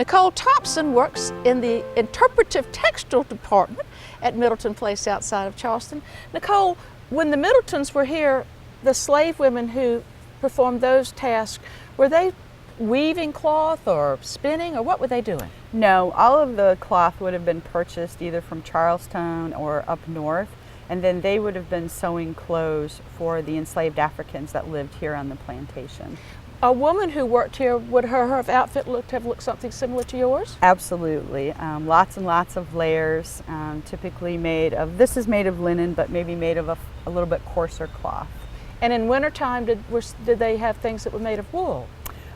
Nicole Thompson works in the interpretive textile department at Middleton Place outside of Charleston. Nicole, when the Middletons were here, the slave women who performed those tasks, were they weaving cloth or spinning, or what were they doing? No, all of the cloth would have been purchased either from Charleston or up north, and then they would have been sewing clothes for the enslaved Africans that lived here on the plantation. A woman who worked here, would her outfit have looked something similar to yours? Absolutely. Lots and lots of layers, typically made of, this is made of linen, but maybe made of a little bit coarser cloth. And in wintertime, did they have things that were made of wool?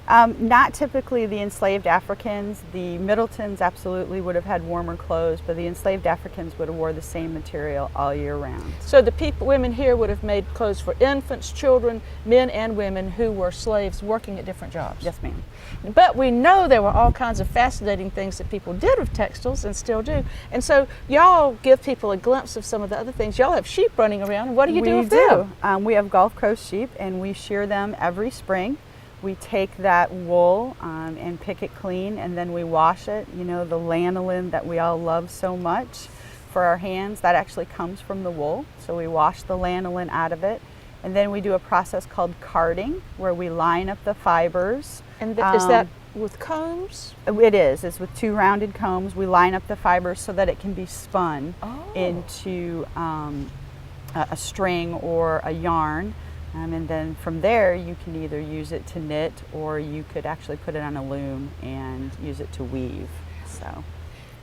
Not typically the enslaved Africans. The Middletons absolutely would have had warmer clothes, but the enslaved Africans would have wore the same material all year round. So the women here would have made clothes for infants, children, men and women who were slaves working at different jobs? Yes, ma'am. But we know there were all kinds of fascinating things that people did with textiles and still do. And so y'all give people a glimpse of some of the other things. Y'all have sheep running around, and what do you do with them? We have Gulf Coast sheep, and we shear them every spring. We take that wool and pick it clean, and then we wash it. You know, the lanolin that we all love so much for our hands, that actually comes from the wool. So we wash the lanolin out of it, and then we do a process called carding, where we line up the fibers. And is that with combs? It is. It's with two rounded combs. We line up the fibers so that it can be spun into a string or a yarn. And then from there, you can either use it to knit, or you could actually put it on a loom and use it to weave. So,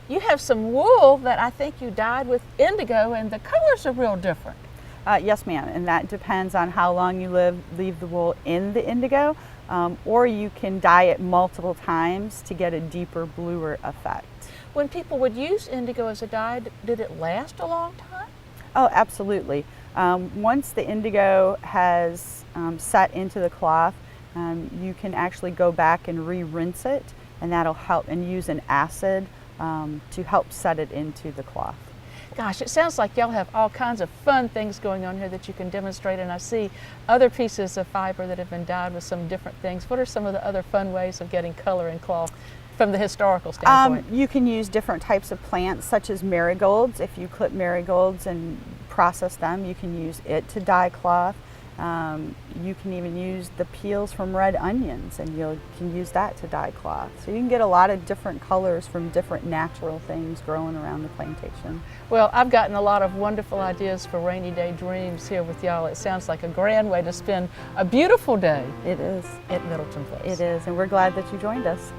you have some wool that I think you dyed with indigo, and the colors are real different. Yes, ma'am, and that depends on how long you leave the wool in the indigo, or you can dye it multiple times to get a deeper, bluer effect. When people would use indigo as a dye, did it last a long time? Oh, absolutely. Once the indigo has set into the cloth, you can actually go back and re-rinse it, and that'll help, and use an acid to help set it into the cloth. Gosh, it sounds like y'all have all kinds of fun things going on here that you can demonstrate, and I see other pieces of fiber that have been dyed with some different things. What are some of the other fun ways of getting color in cloth from the historical standpoint? You can use different types of plants, such as marigolds. If you clip marigolds and process them, you can use it to dye cloth. You can even use the peels from red onions, and you can use that to dye cloth. So you can get a lot of different colors from different natural things growing around the plantation. Well, I've gotten a lot of wonderful ideas for rainy day dreams here with y'all. It sounds like a grand way to spend a beautiful day. It is. At Middleton Place. It is, and we're glad that you joined us.